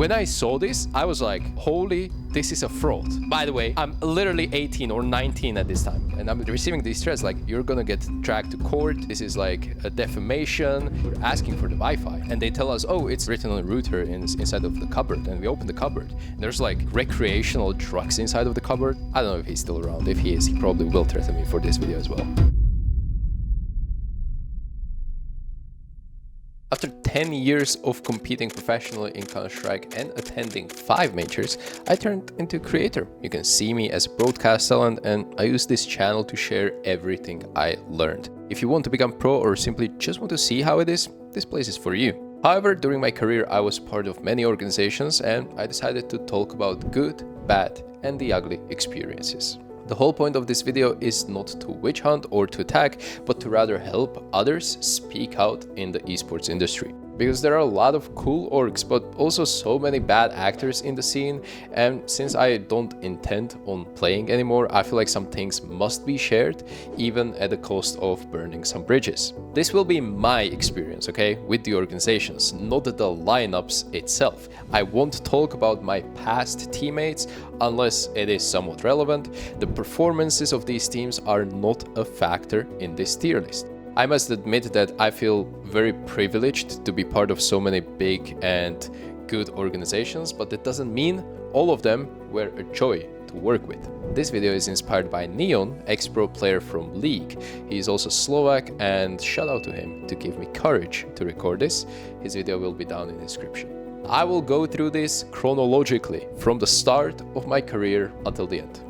When I saw this, I was like, holy, this is a fraud. By the way, I'm literally 18 or 19 at this time, and I'm receiving these threats like, you're gonna get dragged to court. This is like a defamation. We're asking for the Wi-Fi. And they tell us, oh, it's written on a router inside of the cupboard. And we open the cupboard, and there's like recreational drugs inside of the cupboard. I don't know if he's still around. If he is, he probably will threaten me for this video as well. After 10 years of competing professionally in Counter-Strike and attending 5 majors, I turned into a creator. You can see me as a broadcast talent, and I use this channel to share everything I learned. If you want to become pro or simply just want to see how it is, this place is for you. However, during my career, I was part of many organizations, and I decided to talk about good, bad, and the ugly experiences. The whole point of this video is not to witch hunt or to attack, but to rather help others speak out in the esports industry. Because there are a lot of cool orgs, but also so many bad actors in the scene, and since I don't intend on playing anymore, I feel like some things must be shared, even at the cost of burning some bridges. This will be my experience, okay, with the organizations, not the lineups itself. I won't talk about my past teammates unless it is somewhat relevant. The performances of these teams are not a factor in this tier list. I must admit that I feel very privileged to be part of so many big and good organizations, but that doesn't mean all of them were a joy to work with. This video is inspired by Neon, ex-pro player from League. He is also Slovak, and shout out to him to give me courage to record this. His video will be down in the description. I will go through this chronologically from the start of my career until the end.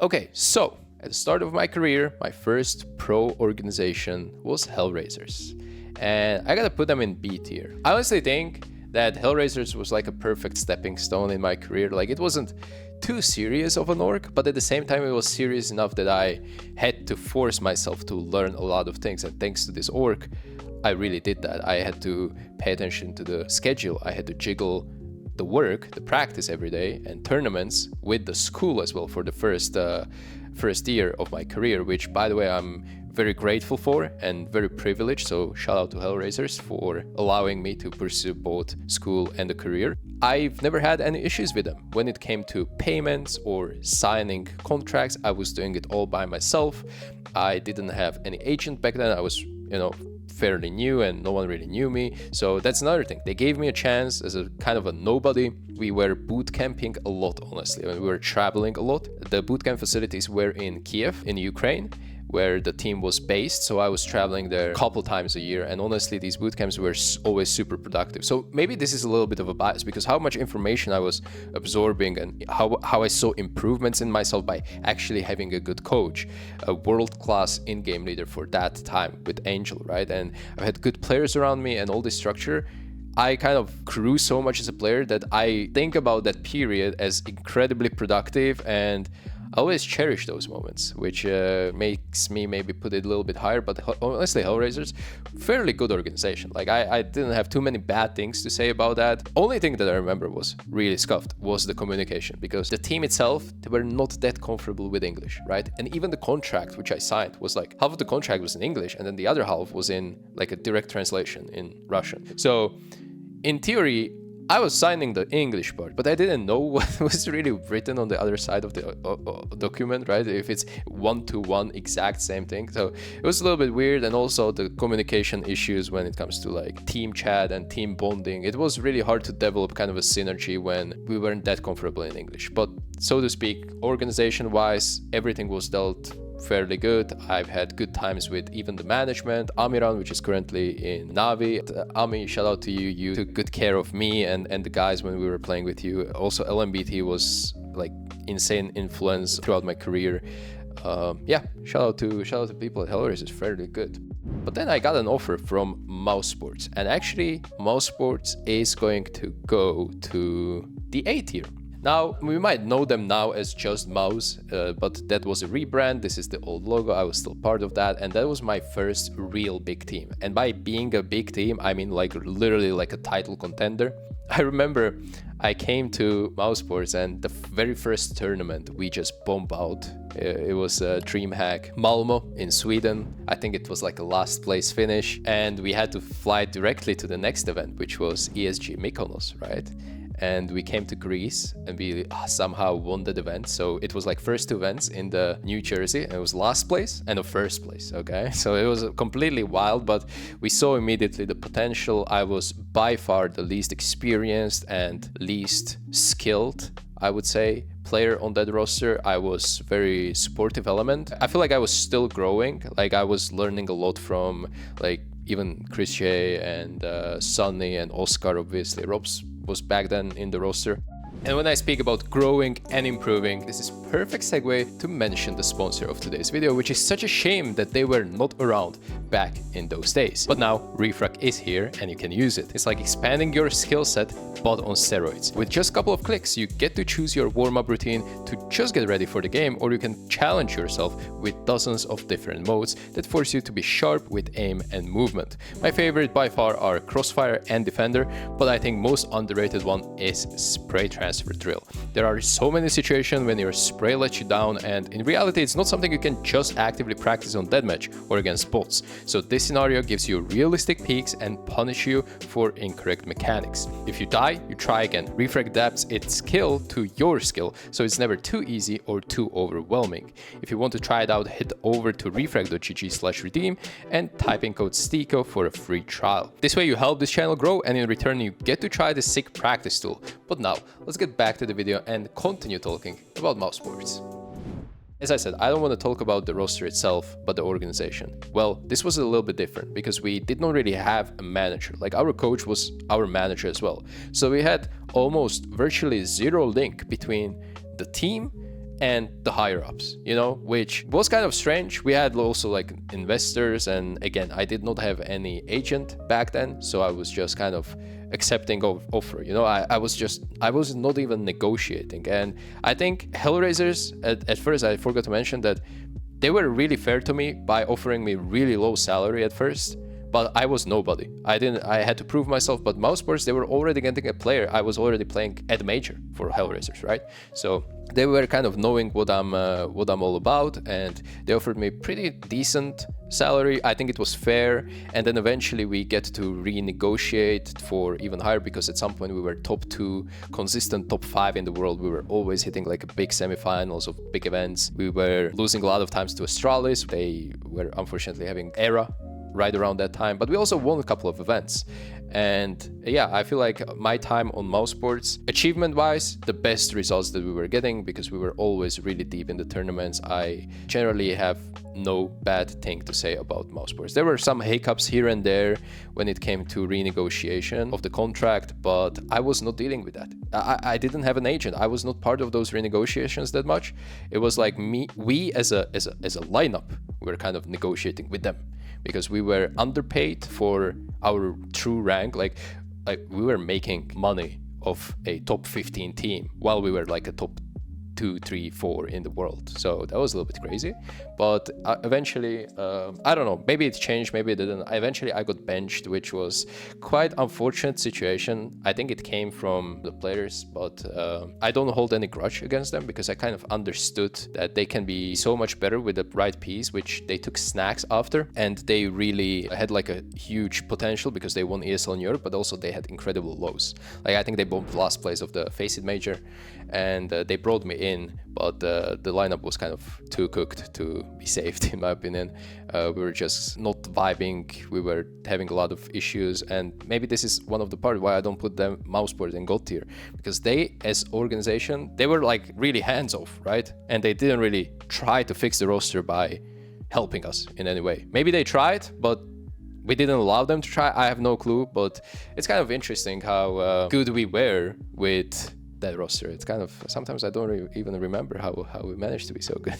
Okay, so at the start of my career, my first pro organization was Hellraisers, and I gotta put them in B tier. I honestly think that Hellraisers was like a perfect stepping stone in my career. Like, it wasn't too serious of an org, but at the same time it was serious enough that I had to force myself to learn a lot of things, and thanks to this org, I really did that. I had to pay attention to the schedule. I had to jiggle the work, the practice every day, and tournaments with the school as well for the first year of my career, which, by the way, I'm very grateful for and very privileged. So shout out to Hellraisers for allowing me to pursue both school and the career. I've never had any issues with them. When it came to payments or signing contracts, I was doing it all by myself. I didn't have any agent back then. I was, fairly new and no one really knew me. So that's another thing. They gave me a chance as a kind of a nobody. We were boot camping a lot, honestly. We were traveling a lot. The boot camp facilities were in Kiev, in Ukraine, where the team was based. So I was traveling there a couple times a year. And honestly, these boot camps were always super productive. So maybe this is a little bit of a bias, because how much information I was absorbing and how I saw improvements in myself by actually having a good coach, a world-class in-game leader for that time with Angel, right? And I had good players around me and all this structure. I kind of grew so much as a player that I think about that period as incredibly productive, and I always cherish those moments, which makes me maybe put it a little bit higher. But honestly, Hellraisers, fairly good organization. Like, I didn't have too many bad things to say about that. Only thing that I remember was really scuffed was the communication, because the team itself, they were not that comfortable with English, right? And even the contract which I signed was like, half of the contract was in English, and then the other half was in like a direct translation in Russian. So in theory, I was signing the English part, but I didn't know what was really written on the other side of the document, right? If it's one-to-one exact same thing. So it was a little bit weird, and also the communication issues when it comes to like team chat and team bonding. It was really hard to develop kind of a synergy when we weren't that comfortable in English. But so to speak, organization-wise, everything was dealt fairly good. I've had good times with even the management. Amiran, which is currently in Navi. Ami, shout out to you. You took good care of me and the guys when we were playing with you. Also, LMBT was like insane influence throughout my career. Shout out to people at Hellraisers. It's fairly good. But then I got an offer from mousesports, and actually mousesports is going to go to the A tier. Now, we might know them now as just Mouz, but that was a rebrand. This is the old logo. I was still part of that, and that was my first real big team. And by being a big team, I mean like literally like a title contender. I remember I came to mousesports and the very first tournament we just bombed out. It was a DreamHack Malmo in Sweden. I think it was like a last place finish, and we had to fly directly to the next event, which was ESG Mykonos, right? And we came to Greece and we somehow won that event. So it was like first two events in the New Jersey, and it was last place and the first place, okay? So it was completely wild, but we saw immediately the potential. I was by far the least experienced and least skilled, I would say, player on that roster. I was very supportive element. I feel like I was still growing. Like I was learning a lot from like even Chris J and Sonny and Oscar, obviously. Rob's was back then in the roster. And when I speak about growing and improving, this is perfect segue to mention the sponsor of today's video, which is such a shame that they were not around back in those days. But now Refrag is here and you can use it. It's like expanding your skill set, but on steroids. With just a couple of clicks, you get to choose your warm-up routine to just get ready for the game, or you can challenge yourself with dozens of different modes that force you to be sharp with aim and movement. My favorite by far are Crossfire and Defender, but I think most underrated one is Spray Transfer Drill. There are so many situations when your spray lets you down, and in reality it's not something you can just actively practice on deathmatch or against bots. So this scenario gives you realistic peaks and punish you for incorrect mechanics. If you die, you try again. Refrag adapts its skill to your skill, so it's never too easy or too overwhelming. If you want to try it out, head over to refrag.gg/redeem and type in code STYKO for a free trial. This way you help this channel grow, and in return you get to try this sick practice tool. But now, let's get back to the video and continue talking about mousesports. As I said, I don't want to talk about the roster itself, but the organization. Well, this was a little bit different because we did not really have a manager. Like our coach was our manager as well. So we had almost virtually zero link between the team and the higher ups, you know, which was kind of strange. We had also like investors, and again, I did not have any agent back then, so I was just kind of accepting offer, you know. I was not even negotiating. And I think Hellraisers at first, I forgot to mention that they were really fair to me by offering me really low salary at first, but I was nobody. I had to prove myself. But mousesports, they were already getting a player. I was already playing at major for Hellraisers, right? So they were kind of knowing what I'm all about, and they offered me pretty decent salary. I think it was fair. And then eventually we get to renegotiate for even higher, because at some point we were top 2, consistent top 5 in the world. We were always hitting like big semifinals of big events. We were losing a lot of times to Astralis. They were unfortunately having era right around that time, but we also won a couple of events. And yeah, I feel like my time on mousesports, achievement wise, the best results that we were getting, because we were always really deep in the tournaments. I generally have no bad thing to say about mousesports. There were some hiccups here and there when it came to renegotiation of the contract, but I was not dealing with that. I didn't have an agent. I was not part of those renegotiations that much. It was like we as a lineup, we were kind of negotiating with them, because we were underpaid for our true rank. Like we were making money of a top 15 team while we were like a top 2, 3, 4 in the world. So that was a little bit crazy. But eventually, I don't know, maybe it changed, maybe it didn't. Eventually I got benched, which was quite unfortunate situation. I think it came from the players, but I don't hold any grudge against them, because I kind of understood that they can be so much better with the right piece, which they took snacks after, and they really had like a huge potential because they won ESL in Europe, but also they had incredible lows. Like I think they bombed last place of the Face It Major, and they brought me in, but the lineup was kind of too cooked to be saved, in my opinion. We were just not vibing. We were having a lot of issues, and maybe this is one of the parts why I don't put them mousesports in God tier, because they, as organization, they were like really hands off, right? And they didn't really try to fix the roster by helping us in any way. Maybe they tried, but we didn't allow them to try. I have no clue, but it's kind of interesting how good we were with that roster. It's kind of, sometimes I don't even remember how we managed to be so good.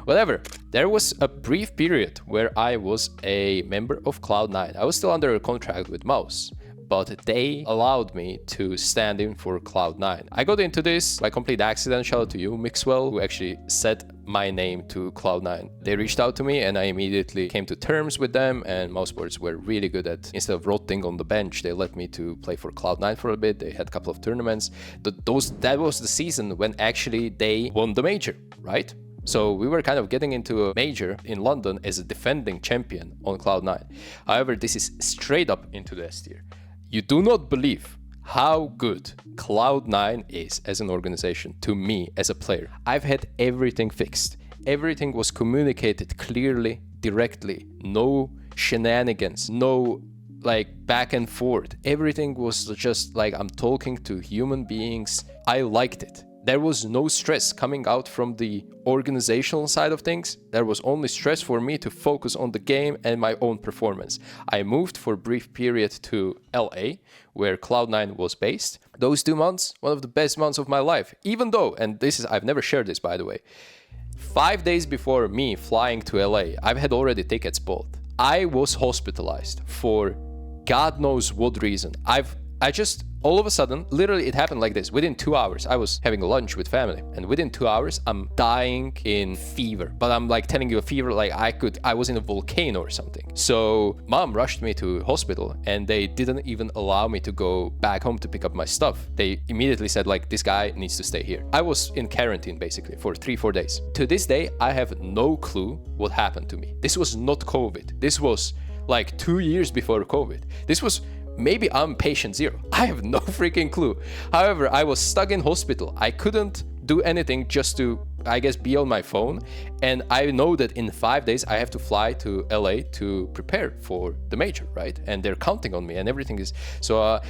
Whatever. There was a brief period where I was a member of Cloud9. I was still under a contract with Mouz, but they allowed me to stand in for Cloud9. I got into this by complete accident. Shout out to you, Mixwell, who actually set my name to Cloud9. They reached out to me and I immediately came to terms with them, and mousesports were really good at, instead of rotting on the bench, they let me to play for Cloud9 for a bit. They had a couple of tournaments. That was the season when actually they won the major, right? So we were kind of getting into a major in London as a defending champion on Cloud9. However, this is straight up into the S tier. You do not believe how good Cloud9 is as an organization to me as a player. I've had everything fixed. Everything was communicated clearly, directly. No shenanigans, no like back and forth. Everything was just like I'm talking to human beings. I liked it. There was no stress coming out from the organizational side of things. There was only stress for me to focus on the game and my own performance. I moved for a brief period to LA, where Cloud9 was based. Those 2 months, one of the best months of my life. Even though, and this is, I've never shared this by the way, 5 days before me flying to LA, I've had already tickets bought. I was hospitalized for God knows what reason. I just, all of a sudden, literally it happened like this. Within 2 hours, I was having lunch with family, and within 2 hours, I'm dying in fever. But I'm like telling you a fever like I was in a volcano or something. So mom rushed me to hospital, and they didn't even allow me to go back home to pick up my stuff. They immediately said like, this guy needs to stay here. I was in quarantine basically for 3-4 days. To this day, I have no clue what happened to me. This was not COVID. This was like 2 years before COVID. This was, maybe I'm patient zero. I have no freaking clue. However, I was stuck in hospital. I couldn't do anything just to, I guess, be on my phone. And I know that in 5 days, I have to fly to LA to prepare for the major, right? And they're counting on me and everything is... So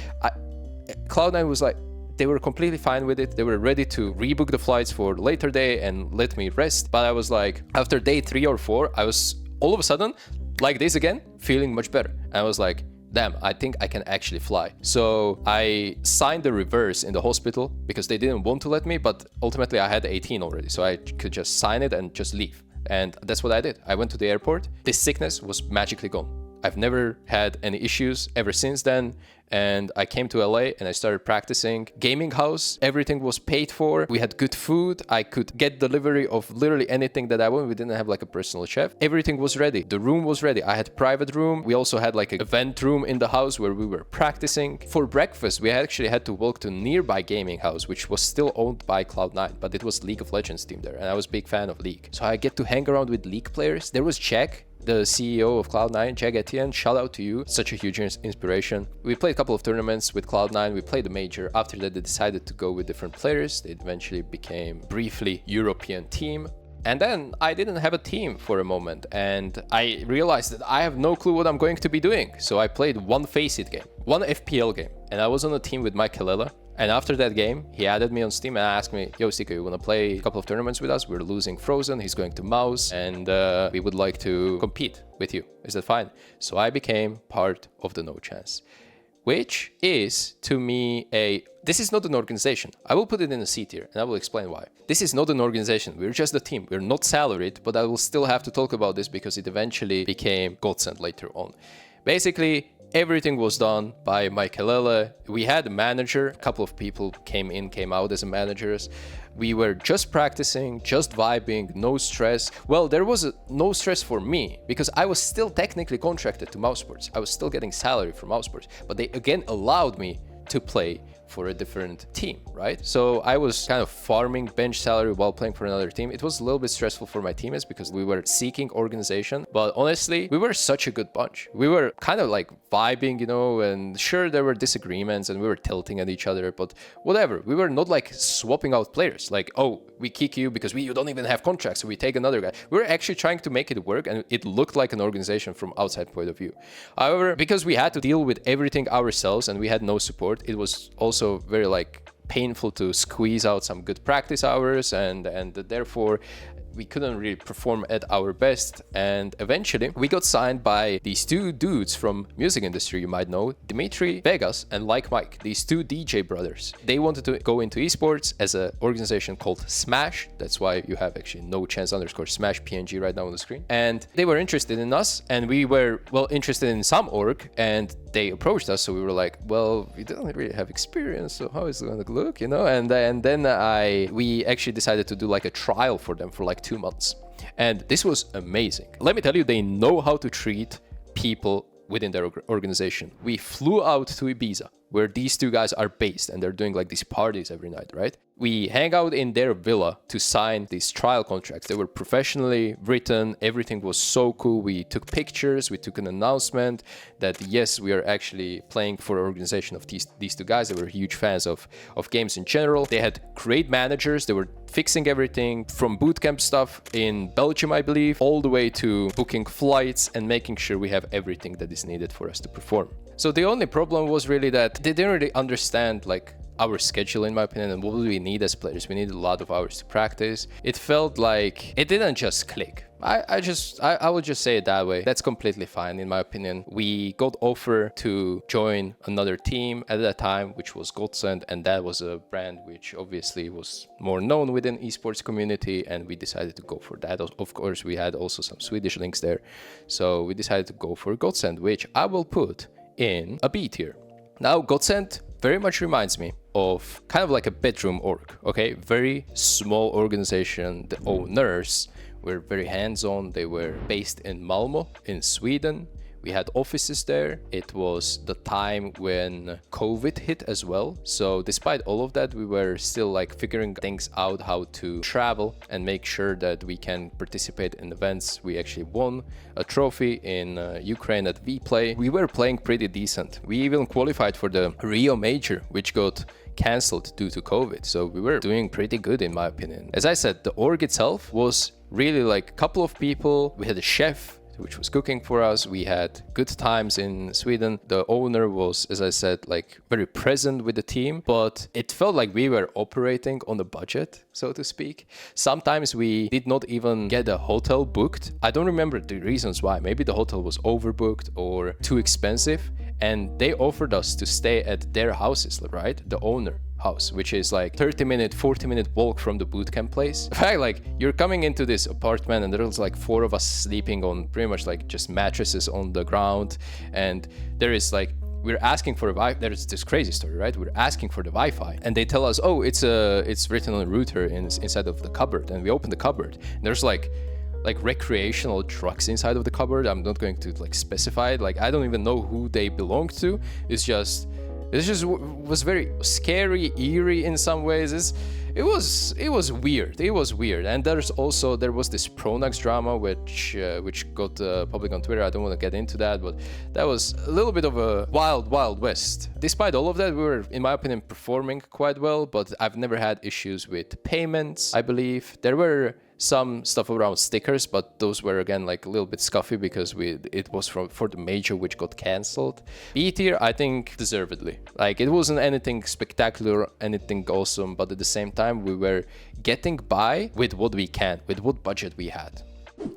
Cloud9 was like, they were completely fine with it. They were ready to rebook the flights for later day and let me rest. But I was like, after day 3 or 4, I was all of a sudden, like this again, feeling much better. And I was like, damn, I think I can actually fly. So I signed the reverse in the hospital because they didn't want to let me, but ultimately I had 18 already. So I could just sign it and just leave. And that's what I did. I went to the airport. This sickness was magically gone. I've never had any issues ever since then. And I came to LA and I started practicing. Gaming house, everything was paid for. We had good food. I could get delivery of literally anything that I wanted. We didn't have like a personal chef. Everything was ready. The room was ready. I had a private room. We also had like an event room in the house where we were practicing. For breakfast, we actually had to walk to a nearby gaming house, which was still owned by Cloud9, but it was League of Legends team there. And I was a big fan of League. So I get to hang around with League players. There was Jack, the CEO of Cloud9, Jag Etienne. Shout out to you. Such a huge inspiration. We played a couple of tournaments with Cloud9. We played the major. After that, they decided to go with different players. They eventually became briefly European team. And then I didn't have a team for a moment. And I realized that I have no clue what I'm going to be doing. So I played one Face-It game, one FPL game. And I was on a team with Mike Kallela. And after that game, he added me on Steam and asked me, yo, STYKO, you want to play a couple of tournaments with us? We're losing Frozen. He's going to Mouz. And we would like to compete with you. Is that fine? So I became part of the No Chance, which is to me this is not an organization. I will put it in a C tier and I will explain why. This is not an organization. We're just a team. We're not salaried, but I will still have to talk about this because it eventually became godsend later on. Basically, everything was done by Mike Kallela. We had a manager. A couple of people came in, came out as managers. We were just practicing, just vibing, no stress. Well, there was no stress for me because I was still technically contracted to mousesports. I was still getting salary from mousesports, but they again allowed me to play for a different team, right? So I was kind of farming bench salary while playing for another team. It was a little bit stressful for my teammates because we were seeking organization, but honestly, we were such a good bunch. We were kind of like vibing, you know, and sure, there were disagreements and we were tilting at each other, but whatever. We were not like swapping out players, like, oh, we kick you because you don't even have contracts, so we take another guy. We were actually trying to make it work, and it looked like an organization from outside point of view. However, because we had to deal with everything ourselves and we had no support, it was also very like painful to squeeze out some good practice hours, and therefore we couldn't really perform at our best. And eventually we got signed by these two dudes from music industry, you might know, Dimitri Vegas and Like Mike, these two DJ brothers. They wanted to go into esports as an organization called Smash. That's why you have actually No Chance _ Smash PNG right now on the screen. And they were interested in us, and we were, well, interested in some org, and they approached us, so we were like, well, we don't really have experience, so how is it gonna look, you know? And then we actually decided to do like a trial for them for like 2 months. And this was amazing. Let me tell you, they know how to treat people within their organization. We flew out to Ibiza, where these two guys are based, and they're doing like these parties every night, right? We hang out in their villa to sign these trial contracts. They were professionally written. Everything was so cool. We took pictures. We took an announcement that, yes, we are actually playing for an organization of these two guys. They were huge fans of games in general. They had great managers. They were fixing everything from bootcamp stuff in Belgium, I believe, all the way to booking flights and making sure we have everything that is needed for us to perform. So the only problem was really that they didn't really understand like our schedule, in my opinion, and what we need as players. We needed a lot of hours to practice. It felt like it didn't just click. I would just say it that way. That's completely fine, in my opinion. We got offer to join another team at that time, which was Godsend, and that was a brand which obviously was more known within esports community, and we decided to go for that. Of course, we had also some Swedish links there, so we decided to go for Godsend, which I will put in a B tier. Now, Godsend very much reminds me of kind of like a bedroom org, okay? Very small organization. The owners were very hands-on. They were based in Malmö in Sweden. We had offices there. It was the time when COVID hit as well. So despite all of that, we were still like figuring things out, how to travel and make sure that we can participate in events. We actually won a trophy in Ukraine at V-Play. We were playing pretty decent. We even qualified for the Rio Major, which got cancelled due to COVID. So we were doing pretty good, in my opinion. As I said, the org itself was really like a couple of people. We had a chef which was cooking for us. We had good times in Sweden. The owner was, as I said, like very present with the team, but it felt like we were operating on a budget, so to speak. Sometimes we did not even get a hotel booked. I don't remember the reasons why. Maybe the hotel was overbooked or too expensive, and they offered us to stay at their houses, right? The owner house, which is like 30-minute, 40-minute walk from the bootcamp place. In fact, like you're coming into this apartment and there's like 4 of us sleeping on pretty much like just mattresses on the ground, and there is like we're asking for a Wi-Fi. There's this crazy story, right? We're asking for the Wi-Fi, and they tell us, oh, it's written on a router inside of the cupboard, and we open the cupboard, and there's like recreational drugs inside of the cupboard. I'm not going to like specify it. Like I don't even know who they belong to. It just was very scary, eerie in some ways. It was weird. It was weird. And there was this Pronax drama which got public on Twitter. I don't want to get into that, but that was a little bit of a wild west. Despite all of that, we were, in my opinion, performing quite well, but I've never had issues with payments. I believe there were some stuff around stickers, but those were again like a little bit scuffy because it was for the major which got cancelled. B tier, I think deservedly. Like it wasn't anything spectacular, anything awesome, but at the same time we were getting by with what we can, with what budget we had.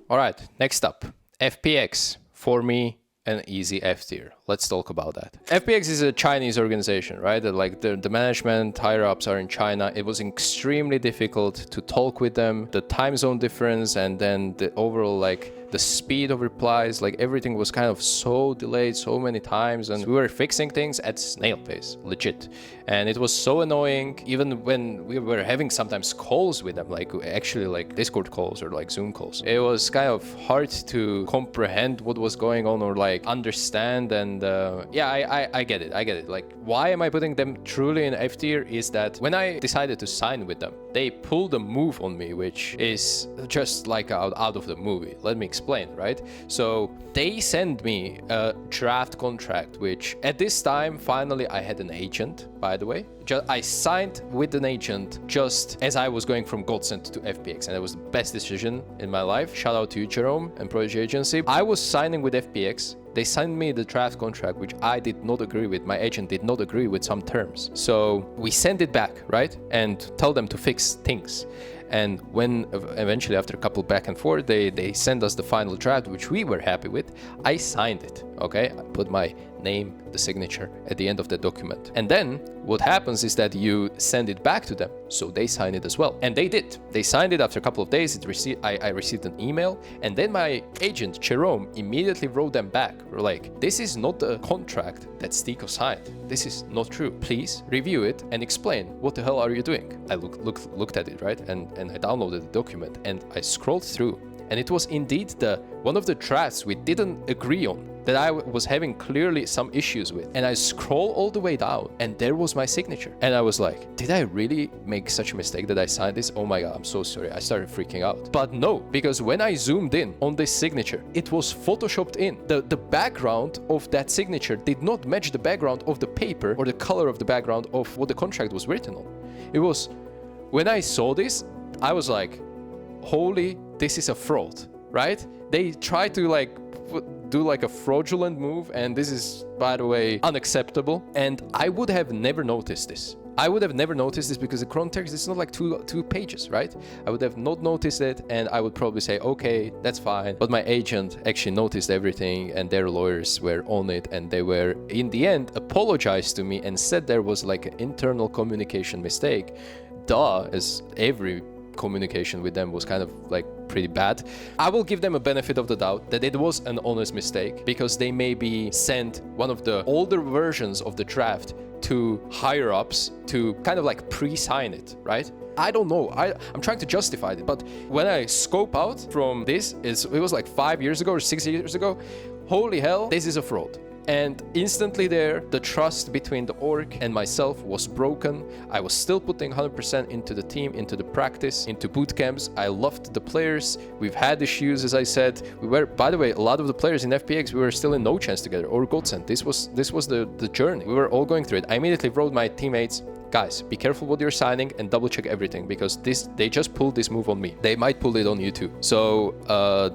All right, next up, FPX. For me, an easy F tier. Let's talk about that. FPX is a Chinese organization, right? Like the management, higher ups are in China. It was extremely difficult to talk with them. The time zone difference and then the overall like the speed of replies, like everything was kind of so delayed so many times, and we were fixing things at snail pace, legit. And it was so annoying, even when we were having sometimes calls with them, like actually like Discord calls or like Zoom calls. It was kind of hard to comprehend what was going on or like understand. And yeah, I get it. Like, why am I putting them truly in F tier is that when I decided to sign with them, they pulled a move on me, which is just like out of the movie. Let me explain, right? So they sent me a draft contract, which at this time, finally, I had an agent, by the way. I signed with an agent just as I was going from Godsend to FPX, and it was the best decision in my life. Shout out to you, Jerome, and Prodigy Agency. I was signing with FPX. They signed me the draft contract, which I did not agree with. My agent did not agree with some terms. So we sent it back, right? And tell them to fix things. And when eventually, after a couple back and forth, they sent us the final draft, which we were happy with, I signed it, okay? I put my name, the signature at the end of the document. And then what happens is that you send it back to them, so they sign it as well. And they did. They signed it after a couple of days. I received an email, and then my agent, Jerome, immediately wrote them back. We're like, this is not the contract that STYKO signed. This is not true. Please review it and explain what the hell are you doing. I looked at it, right? And I downloaded the document and I scrolled through. And it was indeed one of the drafts we didn't agree on, that I was having clearly some issues with. And I scroll all the way down, and there was my signature. And I was like, did I really make such a mistake that I signed this? Oh my God, I'm so sorry. I started freaking out. But no, because when I zoomed in on this signature, it was photoshopped in. The background of that signature did not match the background of the paper or the color of the background of what the contract was written on. It was, when I saw this, I was like, holy, this is a fraud, right? They try to do a fraudulent move, and this is, by the way, unacceptable. And I would have never noticed this. I would have never noticed this because the context is not like two pages, right? I would have not noticed it, and I would probably say, okay, that's fine. But my agent actually noticed everything, and their lawyers were on it, and they were, in the end, apologized to me and said there was like an internal communication mistake. As every communication with them was kind of like pretty bad. I will give them a benefit of the doubt that it was an honest mistake, because they maybe sent one of the older versions of the draft to higher ups to kind of like pre-sign it, right? I don't know. I'm trying to justify it, but when I scope out from this, it was like 5 years ago or 6 years ago. Holy hell, this is a fraud. And instantly there, the trust between the org and myself was broken. I was still putting 100% into the team, into the practice, into boot camps. I loved the players. We've had issues, as I said. We were, by the way, a lot of the players in FPX, we were still in no chance together, or Godsend. This was the journey. We were all going through it. I immediately wrote my teammates, guys, be careful what you're signing and double check everything, because they just pulled this move on me. They might pull it on you too. So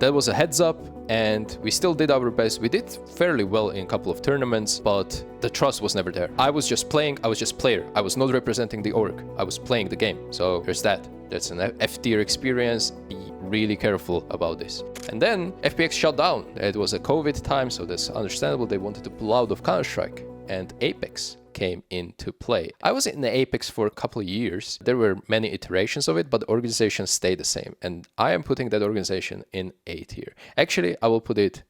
that was a heads up, and we still did our best. We did fairly well in a couple of tournaments, but the trust was never there. I was just playing, I was just player. I was not representing the org. I was playing the game. So there's that. That's an F tier experience. Be really careful about this. And then FPX shut down. It was a COVID time, so that's understandable. They wanted to pull out of Counter-Strike, and Apeks came into play. I was in the Apeks for a couple of years. There were many iterations of it, but the organization stayed the same. And I am putting that organization in A tier. Actually, I will put it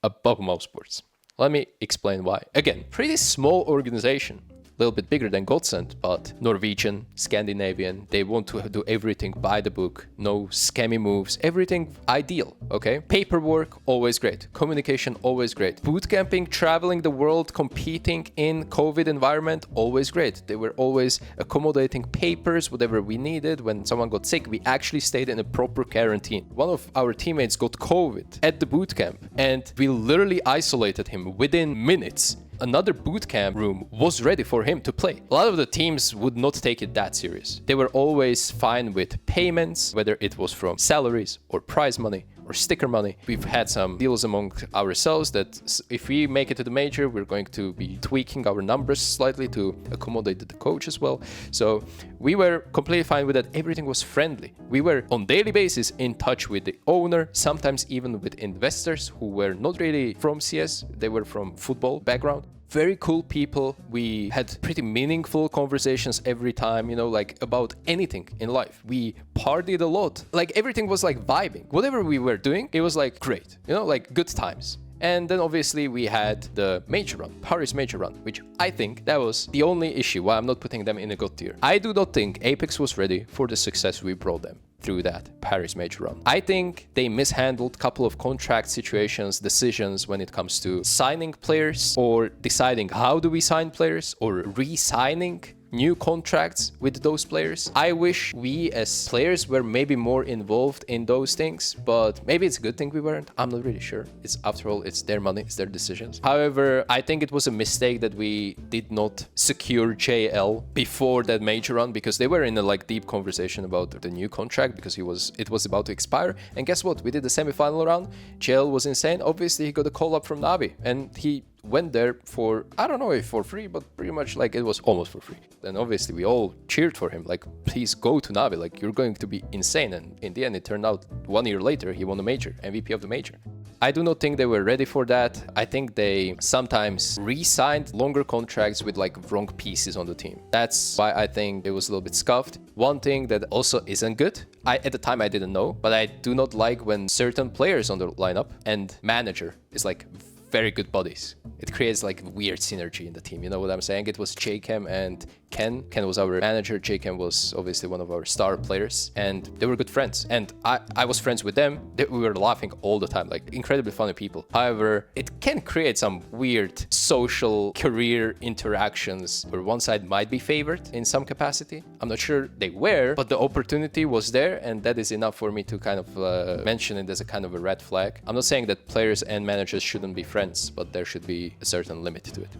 above mousesports. Let me explain why. Again, pretty small organization. A little bit bigger than Godsend, but Norwegian, Scandinavian, they want to do everything by the book, no scammy moves, everything ideal, okay? Paperwork, always great. Communication, always great. Bootcamping, traveling the world, competing in COVID environment, always great. They were always accommodating papers, whatever we needed. When someone got sick, we actually stayed in a proper quarantine. One of our teammates got COVID at the bootcamp, and we literally isolated him within minutes. Another bootcamp room was ready for him to play. A lot of the teams would not take it that serious. They were always fine with payments, whether it was from salaries or prize money or sticker money. We've had some deals among ourselves that if we make it to the major, we're going to be tweaking our numbers slightly to accommodate the coach as well. So we were completely fine with that. Everything was friendly. We were on daily basis in touch with the owner, sometimes even with investors who were not really from CS. They were from football background. Very cool people. We had pretty meaningful conversations every time, like about anything in life. We partied a lot. Like everything was like vibing. Whatever we were doing, it was like great, like good times. And then obviously we had the major run, Paris major run, which I think that was the only issue why I'm not putting them in a good tier. I do not think Apeks was ready for the success we brought them through that Paris major run. I think they mishandled a couple of contract situations, decisions when it comes to signing players or deciding how do we sign players or re-signing new contracts with those players. I wish we as players were maybe more involved in those things, but maybe it's a good thing we weren't. I'm not really sure. After all, it's their money, it's their decisions. However, I think it was a mistake that we did not secure JL before that major run, because they were in a deep conversation about the new contract because it was about to expire. And guess what? We did the semi-final round. JL was insane. Obviously, he got a call up from Navi, and he went there for, I don't know if for free, but pretty much it was almost for free. And obviously we all cheered for him, please go to Navi, you're going to be insane. And in the end, it turned out 1 year later, he won the major, MVP of the major. I do not think they were ready for that. I think they sometimes re-signed longer contracts with like wrong pieces on the team. That's why I think it was a little bit scuffed. One thing that also isn't good, at the time I didn't know, but I do not like when certain players on the lineup and manager is like very good buddies. It creates like weird synergy in the team. You know what I'm saying? It was JCam and Ken. Ken was our manager. JCam was obviously one of our star players, and they were good friends. And I was friends with them. We were laughing all the time, like incredibly funny people. However, it can create some weird social career interactions where one side might be favored in some capacity. I'm not sure they were, but the opportunity was there, and that is enough for me to kind of mention it as a kind of a red flag. I'm not saying that players and managers shouldn't be friends, but there should be a certain limit to it.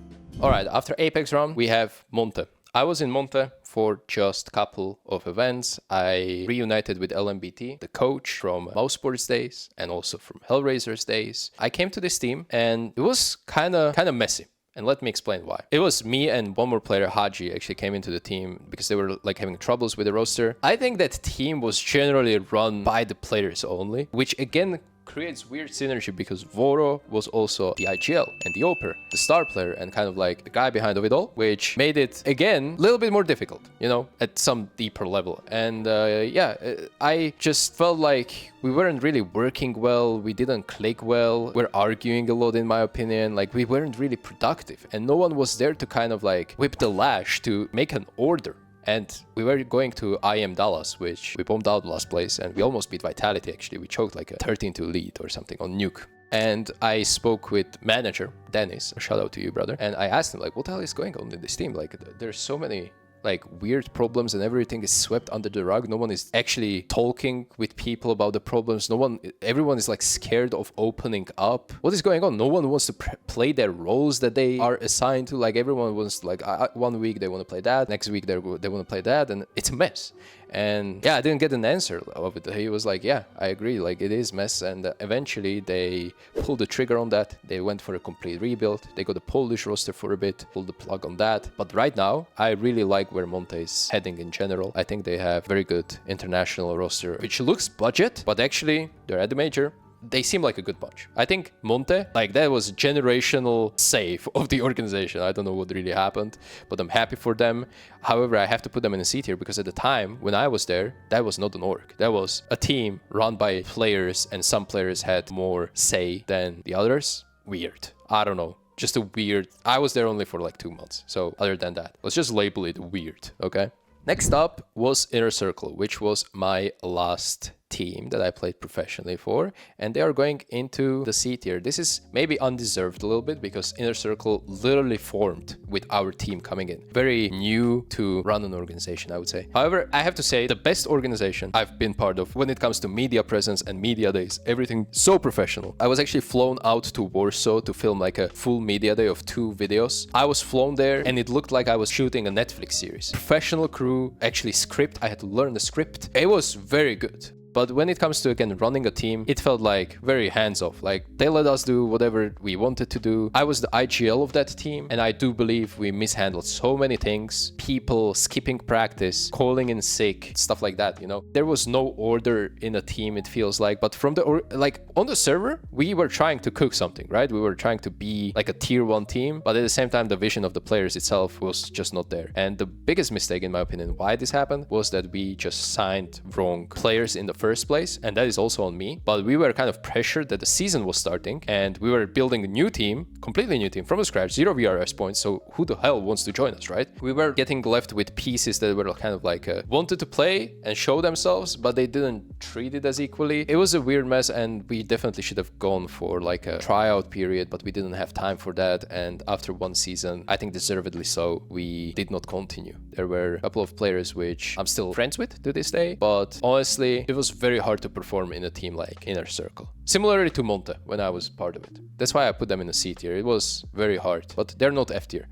All right, after Apeks round, we have Monte. I was in Monte for just a couple of events. I reunited with LMBT, the coach from mousesports days and also from Hellraisers days. I came to this team and it was kind of messy. And let me explain why. It was me and one more player, Haji, actually came into the team because they were like having troubles with the roster. I think that team was generally run by the players only, which again creates weird synergy because Voro was also the IGL and the Oper, the star player and kind of like the guy behind of it all, which made it again a little bit more difficult, you know, at some deeper level. And I just felt like we weren't really working well, we didn't click well, we're arguing a lot in my opinion, like we weren't really productive and no one was there to kind of like whip the lash to make an order. And we were going to IM Dallas, which we bombed out last place, and we almost beat Vitality actually. We choked like a 13-2 lead or something on Nuke. And I spoke with manager Dennis, a shout out to you, brother. And I asked him like, what the hell is going on in this team? Like there's so many like weird problems and everything is swept under the rug. No one is actually talking with people about the problems. Everyone is like scared of opening up. What is going on? No one wants to play their roles that they are assigned to. Like everyone wants like 1 week they want to play that, next week they want to play that, and it's a mess. And yeah, I didn't get an answer of it. He was like, yeah, I agree, like it is mess. And eventually they pulled the trigger on that. They went for a complete rebuild. They got a Polish roster for a bit, pulled the plug on that. But right now, I really like where Monte is heading in general. I think they have very good international roster, which looks budget, but actually they're at the major. They seem like a good bunch. I think Monte, like that was a generational save of the organization. I don't know what really happened, but I'm happy for them. However, I have to put them in a C tier because at the time when I was there, that was not an org. That was a team run by players and some players had more say than the others. Weird. I don't know. Just a weird. I was there only for like 2 months. So other than that, let's just label it weird, okay? Next up was Inner Circle, which was my last team that I played professionally for, and they are going into the C tier. This is maybe undeserved a little bit because Inner Circle literally formed with our team coming in. Very new to run an organization, I would say. However, I have to say the best organization I've been part of when it comes to media presence and media days, everything so professional. I was actually flown out to Warsaw to film like a full media day of 2 videos. I was flown there and it looked like I was shooting a Netflix series. Professional crew, actually script. I had to learn the script. It was very good. But when it comes to, again, running a team, it felt like very hands-off. Like, they let us do whatever we wanted to do. I was the IGL of that team, and I do believe we mishandled so many things. People skipping practice, calling in sick, stuff like that, you know? There was no order in a team, it feels like. But from the, on the server, we were trying to cook something, right? We were trying to be like a tier 1 team, but at the same time, the vision of the players itself was just not there. And the biggest mistake, in my opinion, why this happened, was that we just signed wrong players in the first place, and that is also on me. But we were kind of pressured that the season was starting and we were building a new team, completely new team from scratch, 0 VRS points, so who the hell wants to join us, right? We were getting left with pieces that were kind of like wanted to play and show themselves, but they didn't treat it as equally. It was a weird mess, and we definitely should have gone for like a tryout period, but we didn't have time for that. And after 1 season, I think deservedly so, we did not continue. There were a couple of players which I'm still friends with to this day, but honestly, it was very hard to perform in a team like Inner Circle. Similarly to Monte when I was part of it. That's why I put them in a C tier. It was very hard, but they're not F tier.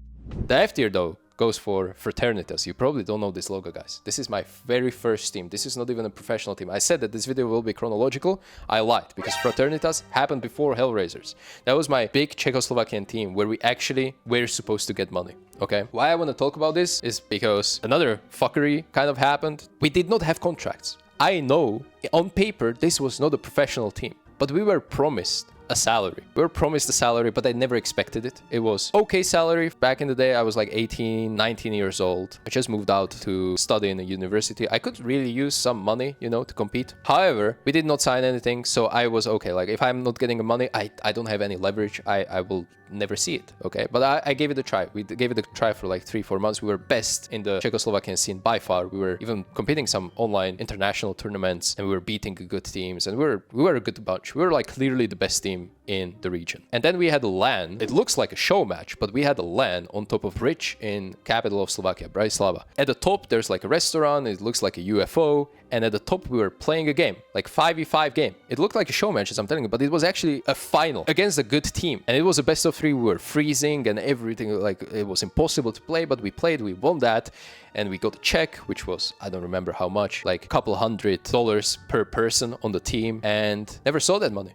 The F tier though goes for Fraternitas. You probably don't know this logo, guys. This is my very first team. This is not even a professional team. I said that this video will be chronological. I lied because Fraternitas happened before Hellraisers. That was my big Czechoslovakian team where we actually were supposed to get money. Okay, why I want to talk about this is because another fuckery kind of happened. We did not have contracts. I know on paper this was not a professional team, but we were promised a salary. We were promised a salary, but I never expected it. It was okay salary. Back in the day, I was like 18, 19 years old. I just moved out to study in a university. I could really use some money, you know, to compete. However, we did not sign anything, so I was okay. Like, if I'm not getting the money, I don't have any leverage. I will never see it, okay? But I gave it a try. We gave it a try for like 3-4 months. We were best in the Czechoslovakian scene by far. We were even competing some online international tournaments, and we were beating good teams, and we were a good bunch. We were like clearly the best team in the region. And then we had a LAN. It looks like a show match, but we had a LAN on top of Rich in capital of Slovakia, Bratislava. At the top, there's like a restaurant. It looks like a UFO. And at the top, we were playing a game, like 5v5 game. It looked like a show match, as I'm telling you, but it was actually a final against a good team. And it was a best of 3. We were freezing and everything, like it was impossible to play, but we played, we won that. And we got a check, which was, I don't remember how much, like a couple $100 per person on the team, and never saw that money.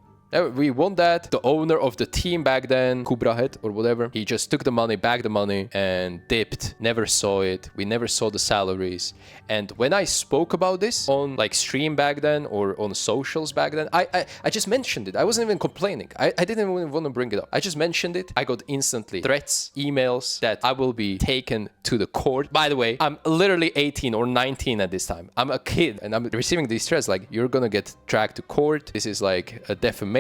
We won that. The owner of the team back then, Kubrahet or whatever, he just took the money, bagged the money, and dipped. Never saw it. We never saw the salaries. And when I spoke about this on like stream back then or on socials back then, I just mentioned it. I wasn't even complaining. I didn't even want to bring it up. I just mentioned it. I got instantly threats, emails that I will be taken to the court. By the way, I'm literally 18 or 19 at this time. I'm a kid and I'm receiving these threats like, you're gonna get dragged to court. This is like a defamation.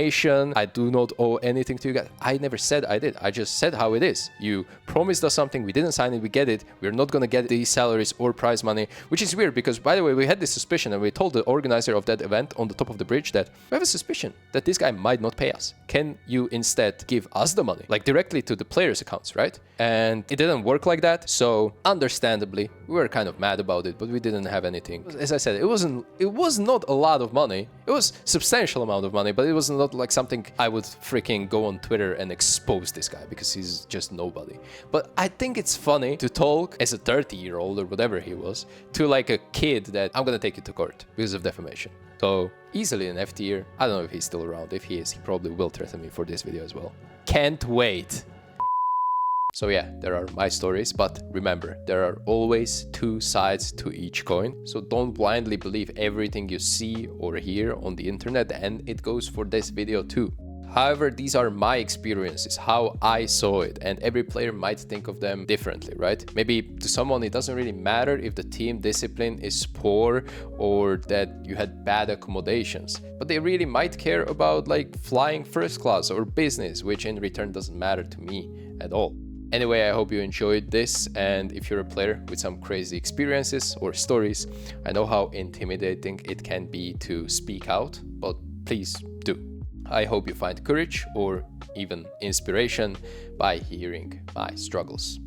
I do not owe anything to you guys. I never said I did. I just said how it is. You promised us something. We didn't sign it. We get it. We're not going to get these salaries or prize money, which is weird because, by the way, we had this suspicion and we told the organizer of that event on the top of the bridge that we have a suspicion that this guy might not pay us. Can you instead give us the money, like directly to the players' accounts, right? And it didn't work like that. So understandably, we were kind of mad about it, but we didn't have anything. As I said, it was not a lot of money. It was a substantial amount of money, but it was not like something I would freaking go on Twitter and expose this guy because he's just nobody. But I think it's funny to talk as a 30-year-old or whatever he was to like a kid that I'm gonna take you to court because of defamation. So easily an F tier. I don't know if he's still around. If he is, he probably will threaten me for this video as well. Can't wait. So yeah, there are my stories, but remember, there are always 2 sides to each coin. So don't blindly believe everything you see or hear on the internet, and it goes for this video too. However, these are my experiences, how I saw it, and every player might think of them differently, right? Maybe to someone it doesn't really matter if the team discipline is poor or that you had bad accommodations, but they really might care about like flying first class or business, which in return doesn't matter to me at all. Anyway, I hope you enjoyed this, and if you're a player with some crazy experiences or stories, I know how intimidating it can be to speak out, but please do. I hope you find courage or even inspiration by hearing my struggles.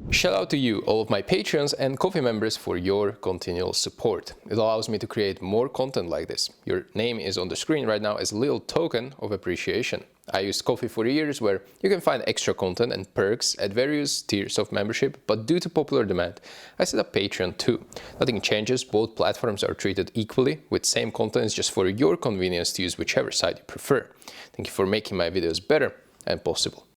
Shout out to you, all of my Patreons and Coffee members, for your continual support. It allows me to create more content like this. Your name is on the screen right now as a little token of appreciation. I used Coffee for years, where you can find extra content and perks at various tiers of membership, but due to popular demand, I set up Patreon too. Nothing changes, both platforms are treated equally, with same content. It's just for your convenience to use whichever side you prefer. Thank you for making my videos better and possible.